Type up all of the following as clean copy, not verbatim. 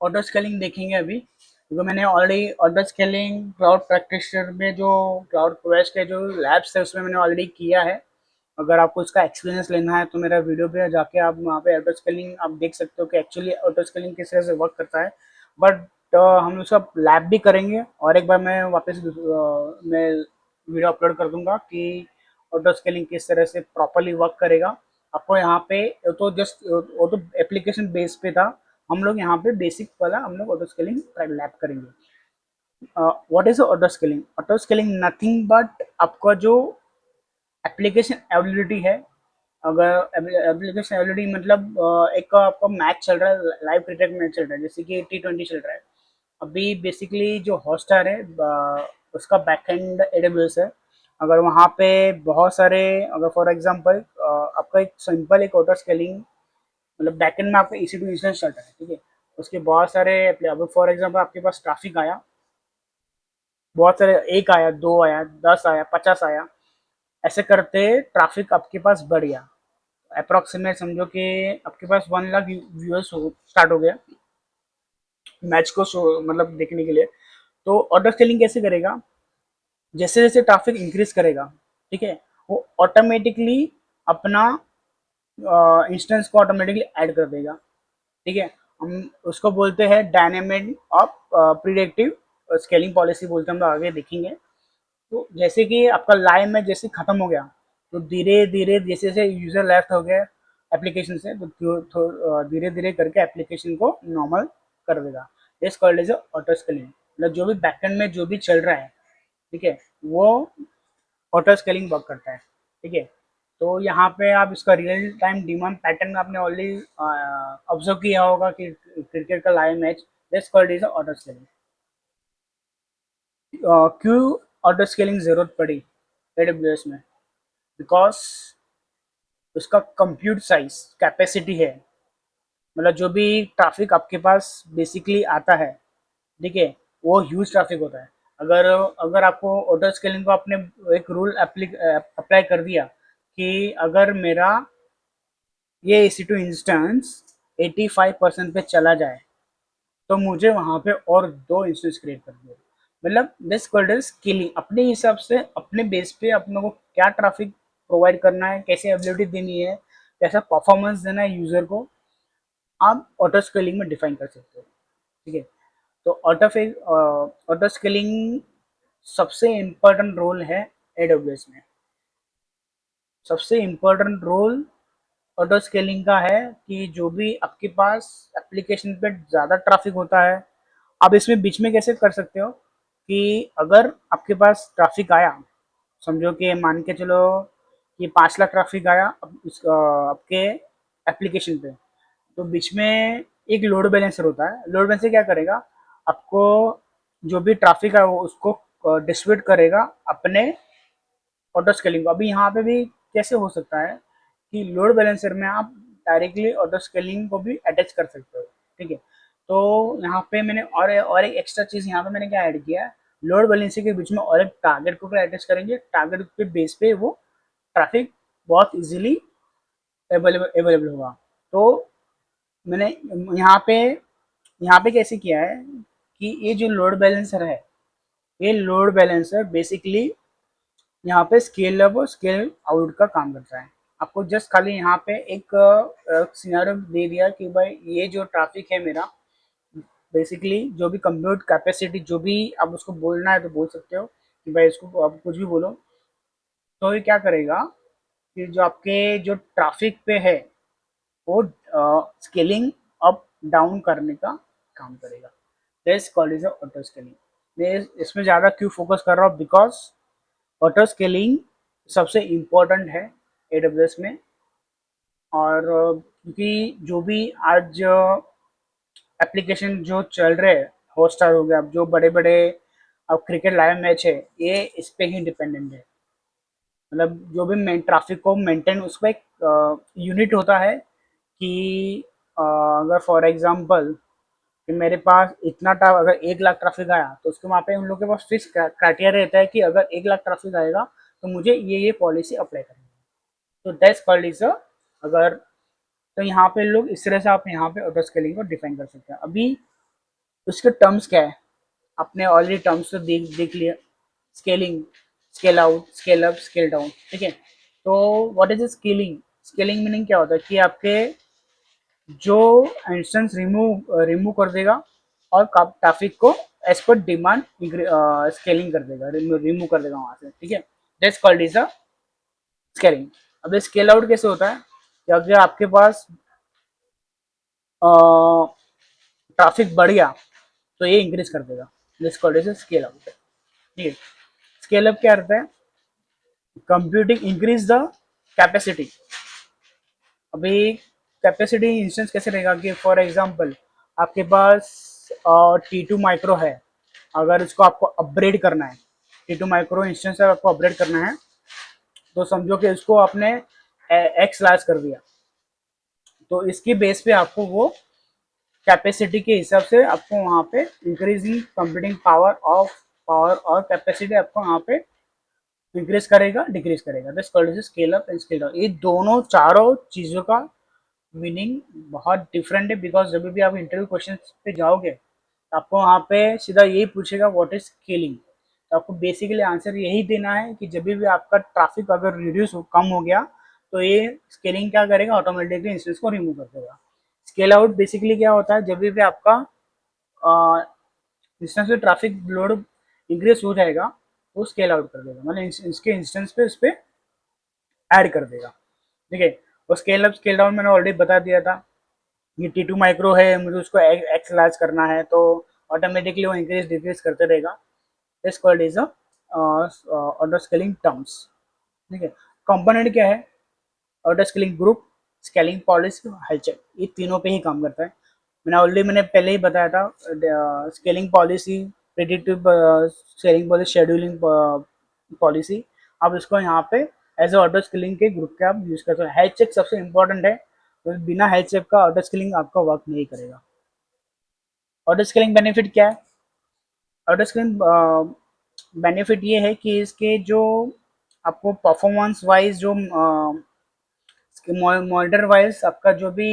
Auto scaling देखेंगे अभी, क्योंकि मैंने already auto scaling cloud practitioner में जो क्लाउड क्वेस्ट के जो लैब्स है उसमें मैंने ऑलरेडी किया है। अगर आपको इसका एक्सपीरियंस लेना है तो मेरा वीडियो पे जाके आप वहाँ पे ऑटो स्केलिंग आप देख सकते हो कि एक्चुअली ऑटो स्केलिंग किस तरह से वर्क करता है। बट हम उसका लैब भी करेंगे और एक बार मैं वापस मैं वीडियो अपलोड कर दूंगा कि ऑटो स्केलिंग किस तरह से प्रॉपरली वर्क करेगा। आपको यहाँ पे वो तो एप्लीकेशन बेस पे था, हम लोग यहाँ पे बेसिक वाला हम लोग ऑटो स्केलिंग लैब करेंगे। What is auto scaling? Auto scaling nothing but आपका जो एप्लीकेशन अवेलेबिलिटी है। अगर एप्लीकेशन अवेलेबिलिटी मतलब एक आपका मैच चल रहा है, लाइव क्रिकेट मैच चल रहा है, जैसे कि T20 चल रहा है। अभी बेसिकली जो हॉटस्टार है उसका बैकएंड एडब्ल्यूएस है। अगर वहाँ पे बहुत सारे, अगर फॉर एग्जांपल आपका एक सिंपल एक ऑटो स्केलिंग मतलब बैकएंड में आपका EC2 इंस्टेंस चल रहा है, ठीक है। उसके बहुत सारे अब फॉर एग्जांपल आपके पास ट्रैफिक आया, बहुत सारे, एक आया, दो आया, 10 आया, 50 आया, ऐसे करते ट्रैफिक आपके पास बढ़ गया। अप्रोक्सीमेट समझो कि आपके पास 1 लाख व्यूअर्स स्टार्ट हो गया मैच को शो मतलब देखने के लिए। तो ऑटो स्केलिंग कैसे करेगा? जैसे जैसे ट्रैफिक इंक्रीज करेगा, ठीक है, वो ऑटोमेटिकली अपना इंस्टेंस को ऑटोमेटिकली ऐड कर देगा, ठीक है। हम उसको बोलते हैं dynamic of predictive scaling policy बोलते हैं, हम लोग आगे देखेंगे। तो जैसे कि आपका लाइव में जैसे खत्म हो गया, तो धीरे धीरे जैसे जैसे यूजर लेफ्ट हो गए एप्लीकेशन से, तो धीरे धीरे करके एप्लीकेशन को नॉर्मल कर देगा। This called is auto scaling, मतलब जो भी बैकएंड में जो भी चल रहा है, ठीक है, वो ऑटो स्केलिंग वर्क करता है, ठीक है। तो यहाँ पे आप इसका रियल टाइम डिमांड पैटर्न आपने ऑलरेडी ऑब्जर्व किया होगा कि क्रिकेट का live match, this called is auto scaling. क्यों ऑटो स्केलिंग जरूरत पड़ी एडब्ल्यूएस में? बिकॉज उसका कंप्यूट साइज कैपेसिटी है, मतलब जो भी ट्रैफिक आपके पास बेसिकली आता है, ठीक है, वो ह्यूज ट्रैफिक होता है। अगर अगर आपको ऑटो स्केलिंग को आपने एक रूल अप्लाई कर दिया कि अगर मेरा ये EC2 इंस्टेंस 85% पे चला जाए तो मुझे वहां पे और 2 इंस्टेंस क्रिएट कर दिए। मतलब दिस कॉल्ड इज स्केलिंग, अपने हिसाब से अपने बेस पे अपने को क्या ट्रैफिक प्रोवाइड करना है, कैसे अवेलेबिलिटी देनी है, कैसा परफॉर्मेंस देना है यूजर को, आप ऑटो स्केलिंग में डिफाइन कर सकते हो, ठीक है। तो ऑटो स्केलिंग सबसे इम्पोर्टेंट रोल है AWS में। सबसे इम्पोर्टेंट रोल ऑटो स्केलिंग का है कि जो भी आपके पास एप्लीकेशन पे ज़्यादा ट्रैफिक होता है, आप इसमें बीच में कैसे कर सकते हो कि अगर आपके पास ट्रैफिक आया, समझो कि मान के चलो कि 5 लाख ट्रैफिक आया आपके एप्लीकेशन पे, तो बीच में एक लोड बैलेंसर होता है। लोड बैलेंसर क्या करेगा? आपको जो भी ट्रैफिक है वो उसको डिस्ट्रीब्यूट करेगा अपने ऑटो स्केलिंग को। अभी यहाँ पे भी कैसे हो सकता है कि लोड बैलेंसर में आप डायरेक्टली ऑटो स्केलिंग को भी अटैच कर सकते हो, ठीक है। तो यहाँ पे मैंने और एक एक्स्ट्रा चीज यहाँ पे मैंने क्या ऐड किया है, लोड बैलेंसर के बीच में और एक टारगेट को अटैच करेंगे। टारगेट के बेस पे वो ट्रैफिक बहुत इजीली अवेलेबल होगा। तो मैंने यहाँ पे कैसे किया है कि ये जो लोड बैलेंसर है, ये लोड बैलेंसर बेसिकली यहाँ पे स्केल अप और स्केल आउट का काम करता है। आपको जस्ट खाली यहाँ पे एक सिनेरियो दे दिया कि भाई ये जो ट्रैफिक है मेरा, बेसिकली जो भी कंप्यूट कैपेसिटी, जो भी आप उसको बोलना है तो बोल सकते हो कि भाई इसको आप कुछ भी बोलो। तो ये क्या करेगा कि जो आपके जो ट्रैफिक पे है वो स्केलिंग अप डाउन करने का काम करेगा। This called is auto scaling. मैं इसमें ज़्यादा क्यों फोकस कर रहा हूँ? बिकॉज ऑटो स्केलिंग सबसे इम्पोर्टेंट है AWS में। और क्योंकि जो भी आज एप्लीकेशन जो चल रहे हैं, हॉटस्टार हो गया, अब जो बड़े बड़े अब क्रिकेट लाइव मैच है, ये इस पे ही डिपेंडेंट है। मतलब जो भी मेन ट्रैफिक को मेंटेन, उसका एक यूनिट होता है कि अगर फॉर एग्जांपल कि मेरे पास इतना अगर 1 लाख ट्रैफिक आया तो उसके वहाँ पे उन लोगों के पास फिक्स क्राइटेरिया रहता है कि अगर 1 लाख ट्रैफिक आएगा तो मुझे ये पॉलिसी अप्लाई करनी है। तो दैट्स कॉल्ड इज अगर, तो यहाँ पे लोग इस तरह से आप यहाँ पे ऑटो स्केलिंग को डिफाइन कर सकते हैं। अभी उसके टर्म्स क्या है, आपने ऑलरेडी टर्म्स तो देख लिया, scaling, scale out, scale up, scale down, ठीक है। तो what is scaling? Scaling meaning क्या होता है कि आपके जो इंस्टेंस रिमूव रिमूव कर देगा और ट्रैफिक को एज पर डिमांड स्केलिंग कर देगा, रिमूव कर देगा वहां से, ठीक है। That's called is a scaling. अब स्केल आउट कैसे होता है कि अगर आपके पास ट्रैफिक बढ़ गया तो ये इंक्रीज कर देगा, this called is scale out, ठीक है। स्केल अप क्या करता है? Computing increase the capacity. अभी कैपेसिटी इंस्टेंस कैसे रहेगा कि फॉर एग्जांपल आपके पास T2 माइक्रो है, अगर इसको आपको अपग्रेड करना है, T2 माइक्रो इंस्टेंस आपको अपग्रेड करना है, तो समझो कि इसको आपने एक्स लार्ज कर दिया, तो इसकी बेस पे आपको वो कैपेसिटी के हिसाब से आपको वहाँ पे increasing computing power of power और कैपेसिटी आपको वहाँ पे इंक्रीज करेगा, डिक्रीज करेगा। This called is scale up and scale down. ये दोनों चारों चीजों का मीनिंग बहुत डिफरेंट है, बिकॉज जब भी आप इंटरव्यू क्वेश्चन पे जाओगे तो आपको वहाँ पे सीधा यही पूछेगा व्हाट इज स्केलिंग। तो आपको बेसिकली आंसर यही देना है कि जब भी आपका ट्रैफिक अगर रिड्यूस कम हो गया तो ये स्केलिंग क्या करेगा, ऑटोमेटिकली इंस्टेंस को रिमूव कर देगा। स्केल आउट बेसिकली क्या होता है, जब भी आपका इंस्टेंस पे ट्रैफिक लोड इंक्रीज हो जाएगा वो स्केल आउट कर देगा, मतलब इसके इंस्टेंस पे इस पे ऐड कर देगा, ठीक है। और स्केल अप स्केल डाउन मैंने ऑलरेडी बता दिया था। ये T2 माइक्रो है, मुझे उसको एक्स लार्ज करना है तो ऑटोमेटिकली वो इंक्रीज डिक्रीज करते रहेगा। This called is auto scaling terms, ठीक है। कंपोनेंट क्या है? Auto scaling group, scaling policy, health check, ये तीनों पे ही काम करता है। मैंने पहले ही बताया था, scaling policy, predictive scaling policy, scheduling policy, आप इसको यहाँ पे एज ए ऑटो स्केलिंग के ग्रुप के आप यूज करते हो। हेल्थ चेक सबसे इंपॉर्टेंट है, तो बिना हेल्थ चेक का ऑटो स्केलिंग आपका वर्क नहीं करेगा। ऑटो स्केलिंग बेनिफिट क्या है? ऑटो स्केलिंग बेनिफिट ये है कि इसके जो आपको परफॉर्मेंस वाइज जो मॉनिटर वाइज आपका जो भी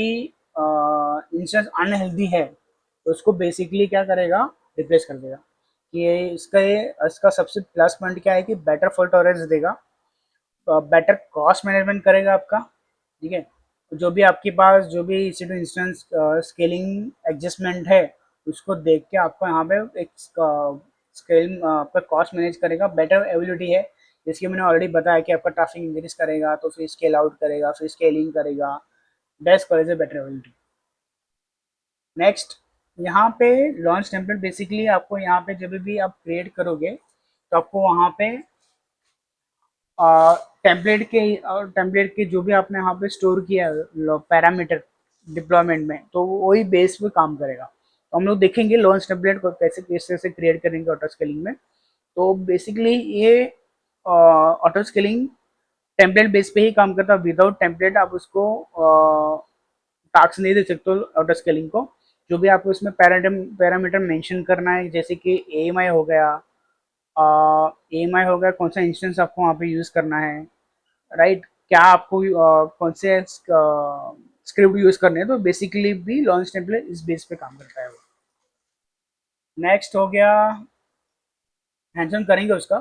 इंस्टेंस अनहेल्दी है तो उसको बेसिकली क्या करेगा, रिप्लेस कर देगा। ये इसका सबसे प्लस पॉइंट क्या है कि बेटर फॉल्ट टॉलरेंस देगा, बेटर कॉस्ट मैनेजमेंट करेगा आपका, ठीक है। जो भी आपके पास जो भी इंस्टेंस स्केलिंग एडजस्टमेंट है उसको देख के आपको यहाँ पे एक स्केल आपका कॉस्ट मैनेज करेगा, बेटर एबिलिटी है। जिसकी मैंने ऑलरेडी बताया कि आपका ट्रैफिक इंक्रीज करेगा तो फिर स्केल आउट करेगा, फिर स्केलिंग करेगा, बेस्ट कॉलेज है, बेटर एबिलिटी। नेक्स्ट, यहाँ पे लॉन्च टेम्पलेट, बेसिकली आपको यहाँ पे जब भी आप क्रिएट करोगे तो आपको वहाँ पे टेम्पलेट के जो भी आपने यहाँ पे स्टोर किया पैरामीटर डिप्लॉयमेंट में, तो वही बेस पे काम करेगा। तो हम लोग देखेंगे लॉन्च टेम्पलेट को कैसे कैसे से क्रिएट करेंगे ऑटो स्केलिंग में। तो बेसिकली ये ऑटो स्केलिंग टेम्पलेट बेस पे ही काम करता है, विदाउट टेम्पलेट आप उसको टास्क नहीं दे सकते ऑटो स्केलिंग को। जो भी आपको इसमें पैरामीटर मेंशन करना है, जैसे कि एएमआई हो गया, एएमआई हो गया, कौन सा इंस्टेंस आपको वहाँ पे यूज़ करना है, राइट, क्या आपको कौन से स्क्रिप्ट यूज़ करने हैं, तो बेसिकली भी लॉन्च टेम्पलेट इस बेस पे काम करता है वो। नेक्स्ट हो गया, हैंड्स ऑन करेंगे उसका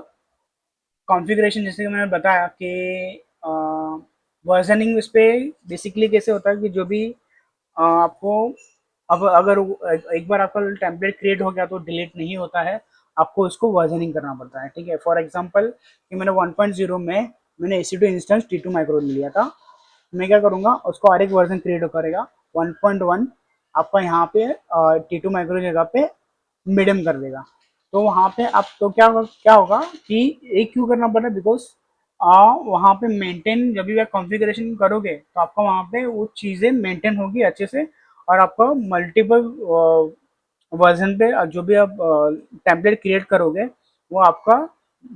कॉन्फ़िगरेशन। जैसे कि मैंने बताया कि वर्जनिंग उस पर बेसिकली कैसे होता है कि जो भी आपको, अब अगर एक बार आपका टेम्पलेट क्रिएट हो गया तो डिलीट नहीं होता है, आपको उसको वर्जनिंग करना पड़ता है, ठीक है। फॉर एग्जांपल कि मैंने 1.0 में मैंने EC2 इंस्टेंस T2 माइक्रो लिया था, मैं क्या करूँगा, उसको और एक वर्जन क्रिएट करेगा 1.1, आपका यहाँ पे T2 माइक्रो जगह पे मीडियम कर देगा। तो वहाँ पे आप तो क्या होगा कि एक क्यों करना पड़ रहा है, बिकॉज वहाँ पे मेंटेन जब भी आप कॉन्फ़िगरेशन करोगे तो आपका वहाँ पे वो चीज़ें मेंटेन होगी अच्छे से, और आपका मल्टीपल वर्जन पे जो भी आप टेम्पलेट क्रिएट करोगे वो आपका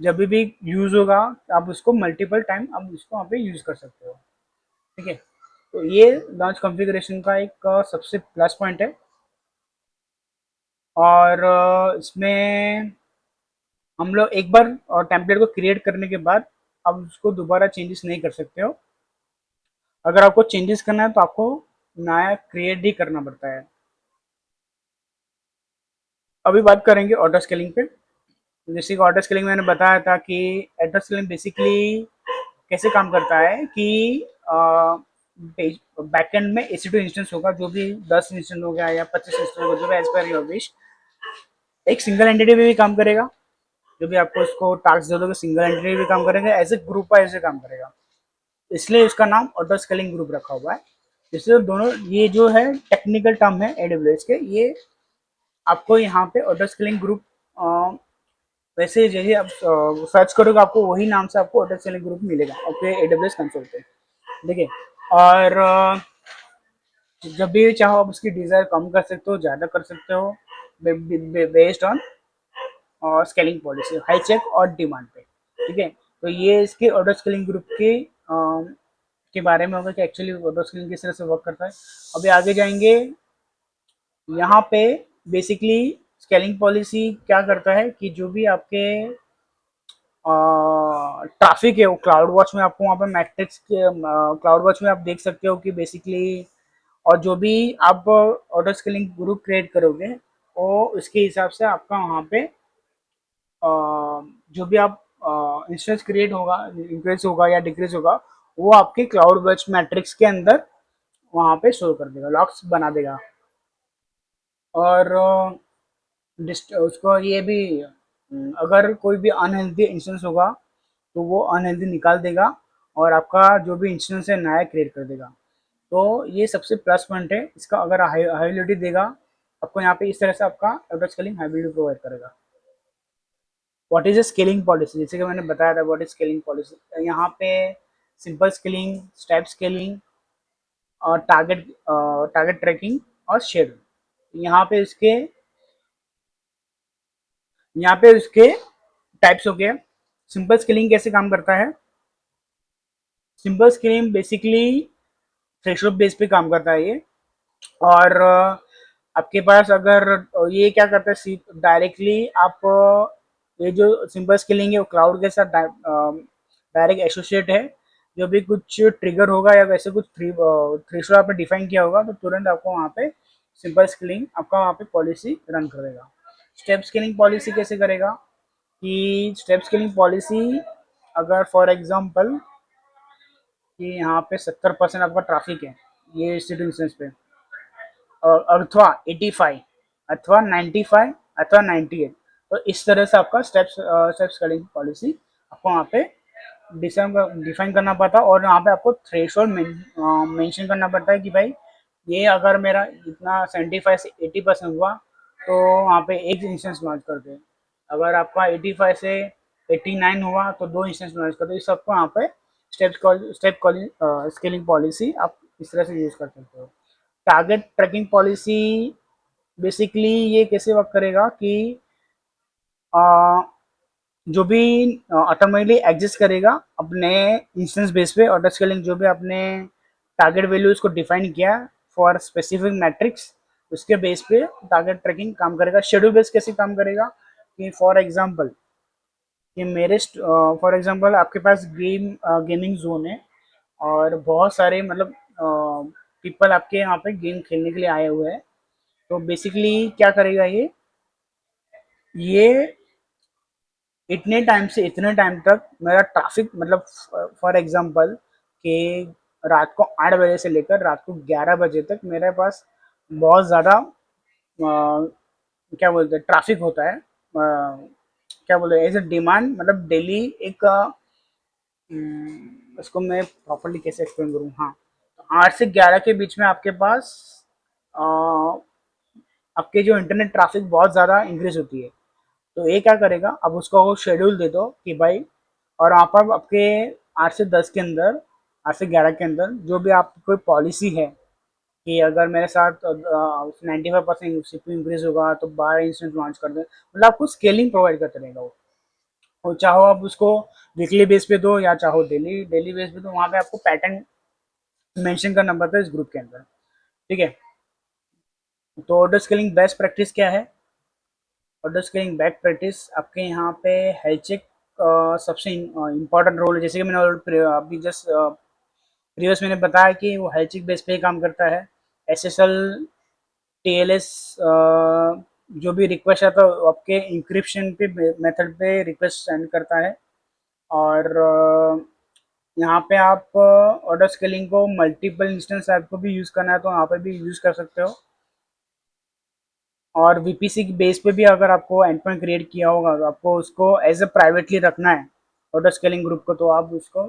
जब भी यूज़ होगा आप उसको मल्टीपल टाइम आप उसको वहाँ पे यूज़ कर सकते हो, ठीक है। तो ये लॉन्च कॉन्फ़िगरेशन का एक सबसे प्लस पॉइंट है। और इसमें हम लोग एक बार टेम्पलेट को क्रिएट करने के बाद आप उसको दोबारा चेंजेस नहीं कर सकते हो। अगर आपको चेंजेस करना है तो आपको नया क्रिएट ही करना पड़ता है। अभी बात करेंगे ऑटो स्केलिंग पे। जैसे कि ऑटो स्केलिंग मैंने बताया था कि ऑटो स्केलिंग बेसिकली कैसे काम करता है कि बैकएंड में EC2 इंस्टेंस होगा, जो भी 10 इंस्टेंस हो गया या 25 इंस्टेंस होगा, जो भी एज पर योर विश, एक सिंगल एंटिटी में भी काम करेगा। जो भी आपको उसको टास्क दे दोगे सिंगल एंटिटी भी काम करेगा, एज ए ग्रुप वाइज से काम करेगा, इसलिए इसका नाम ऑटो स्केलिंग ग्रुप रखा हुआ है। इसलिए दोनों ये जो है टेक्निकल टर्म है AWS के, ये आपको यहाँ पे ऑटो स्केलिंग ग्रुप वैसे जैसे आप सर्च करोगे आपको वही नाम से आपको ऑटो स्केलिंग ग्रुप मिलेगा आपके AWS कंसोल पे। देखिए, और जब भी चाहो आप उसकी डिजायर कम कर सकते हो, ज़्यादा कर सकते हो, based on scaling policy, high check और डिमांड पे। ठीक है, तो ये इसके ऑटो स्केलिंग ग्रुप के बारे में होगा कि एक्चुअली ऑटो स्केलिंग किस तरह से वर्क करता है। अभी आगे जाएंगे। यहाँ पे बेसिकली स्केलिंग पॉलिसी क्या करता है कि जो भी आपके ट्रैफिक है वो क्लाउड वॉच में आपको वहाँ पे मैट्रिक्स के क्लाउड वॉच में आप देख सकते हो कि बेसिकली, और जो भी आप ऑटो स्केलिंग ग्रुप क्रिएट करोगे वो उसके हिसाब से आपका वहाँ पे जो भी आप इंस्टेंस क्रिएट होगा, इंक्रीज होगा या डिक्रीज होगा, वो आपके क्लाउड वॉच मैट्रिक्स के अंदर वहाँ पे शो कर देगा, लॉक्स बना देगा। और उसको ये भी अगर कोई भी अनहेल्दी इंस्टेंस होगा तो वो अनहेल्दी निकाल देगा और आपका जो भी इंस्टेंस है नया क्रिएट कर देगा। तो ये सबसे प्लस पॉइंट है इसका। अगर हाइबिलिटी देगा आपको यहाँ पे, इस तरह से आपका ऑटो स्केलिंग हाइबिलिटी प्रोवाइड करेगा। What is a scaling policy, जैसे कि मैंने बताया था व्हाट इज स्केलिंग पॉलिसी। यहाँ पे सिंपल स्केलिंग, स्टेप स्केलिंग और टारगेट ट्रैकिंग और शेड्यूल, यहाँ पे उसके टाइप्स हो गए। सिंपल स्केलिंग कैसे काम करता है? Simple scaling basically threshold base पे काम करता है ये। और आपके पास अगर ये क्या करता है डायरेक्टली आप ये जो सिंपल स्केलिंग है वो क्लाउड के साथ डायरेक्ट एसोसिएट है। जो भी कुछ ट्रिगर होगा या वैसे कुछ थ्रेशोल्ड आपने डिफाइन किया होगा तो तुरंत आपको वहाँ पे सिंपल स्केलिंग आपका वहाँ पे पॉलिसी रन करेगा। स्टेप स्केलिंग पॉलिसी कैसे करेगा कि स्टेप स्केलिंग पॉलिसी, अगर फॉर एग्जांपल कि यहाँ पे 70% आपका ट्रैफिक है ये सिटी इंस्टेंस पे, अथवा 85 अथवा 95 अथवा 98, तो इस तरह से आपका स्टेप स्केलिंग पॉलिसी आपको वहाँ पे डिफाइन करना पड़ता है। और यहाँ पे आपको थ्रेशोल्ड मेंशन करना पड़ता है कि भाई ये अगर मेरा इतना 75 से 80% हुआ तो वहाँ पे एक इंस्टेंस लॉन्च कर दे। अगर आपका 85 से 89 हुआ तो दो इंस्टेंस लॉन्च कर दो। इस सबको यहाँ पे स्टेप स्केलिंग पॉलिसी आप इस तरह से यूज कर सकते हो। टारगेट ट्रैकिंग पॉलिसी बेसिकली ये कैसे वर्क करेगा कि जो भी ऑटोमेटिकली एग्जिस्ट करेगा अपने इंस्टेंस बेस पे। ऑटो स्केलिंग जो भी आपने टारगेट वैल्यू उसको डिफाइन किया फॉर स्पेसिफिक मैट्रिक्स, उसके बेस पे टारगेट ट्रैकिंग काम करेगा। शेड्यूल बेस कैसे काम करेगा कि फॉर एग्जांपल कि मेरे फॉर एग्जांपल आपके पास गेमिंग जोन है और बहुत सारे मतलब पीपल आपके यहाँ पे गेम खेलने के लिए आए हुए हैं। तो बेसिकली क्या करेगा ये इतने टाइम से इतने टाइम तक मेरा ट्रैफिक मतलब फॉर एग्जांपल कि रात को 8 बजे से लेकर रात को 11 बजे तक मेरे पास बहुत ज़्यादा क्या बोलते हैं ट्रैफिक होता है। क्या बोलते हैं एज ए डिमांड, मतलब डेली एक उसको मैं प्रॉपरली कैसे एक्सप्लेन करूँ। हाँ, तो 8 से 11 के बीच में आपके पास अ, आपके जो इंटरनेट ट्रैफिक बहुत ज़्यादा इंक्रीज होती है। तो ये क्या करेगा, अब उसको शेड्यूल दे दो कि भाई, और वहाँ पर आपके 8 से 10 के अंदर, 8 से 11 के अंदर जो भी आपकी कोई पॉलिसी है कि अगर मेरे साथ 95% सीपीयू इंक्रीज होगा तो 12 इंस्टेंट लॉन्च कर दें। मतलब आपको स्केलिंग प्रोवाइड करते रहेगा वो। और चाहो आप उसको वीकली बेस पे दो या चाहो डेली डेली बेस पे दो, वहाँ पे आपको पैटर्न मेंशन करना पड़ता है इस ग्रुप के अंदर। ठीक है, तो ऑटो स्केलिंग बेस्ट प्रैक्टिस क्या है? ऑटो स्केलिंग बैक प्रैक्टिस आपके यहाँ पे हेल्थ चेक सबसे इम्पॉर्टेंट रोल है। जैसे कि मैंने अभी जस्ट प्रीवियस मैंने बताया कि वो हेल्थ चेक बेस पे ही काम करता है। SSL TLS जो भी रिक्वेस्ट आता है वो आपके इंक्रिप्शन पे मेथड पे रिक्वेस्ट सेंड करता है। और यहाँ पे आप ऑटो स्केलिंग को मल्टीपल इंस्टेंस ऐप को भी यूज़ करना है तो यहाँ पे भी यूज़ कर सकते हो। और वीपीसी की बेस पे भी अगर आपको एंड पॉइंट क्रिएट किया होगा तो आपको उसको एज अ प्राइवेटली रखना है ऑटो स्केलिंग ग्रुप को, तो आप उसको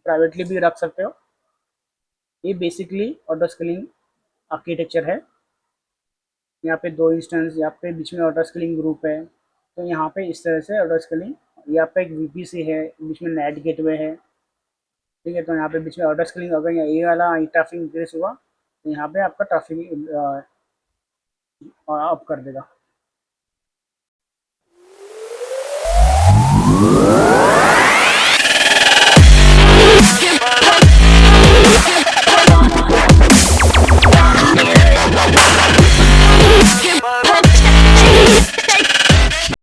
प्राइवेटली भी रख सकते हो। ये बेसिकली ऑटो स्केलिंग आर्किटेक्चर है। यहाँ पे दो इंस्टेंस, यहाँ पे बीच में ऑटो स्केलिंग ग्रुप है, तो यहाँ पे इस तरह से ऑटो स्केलिंग, यहाँ पे एक वीपीसी है, बीच में नेट गेटवे है। ठीक है, तो यहाँ पे बीच में ऑटो स्केलिंग, अगर ये वाला ट्रैफिक इंक्रीज हुआ तो यहाँ पे आपका ट्रैफिक अप कर देगा।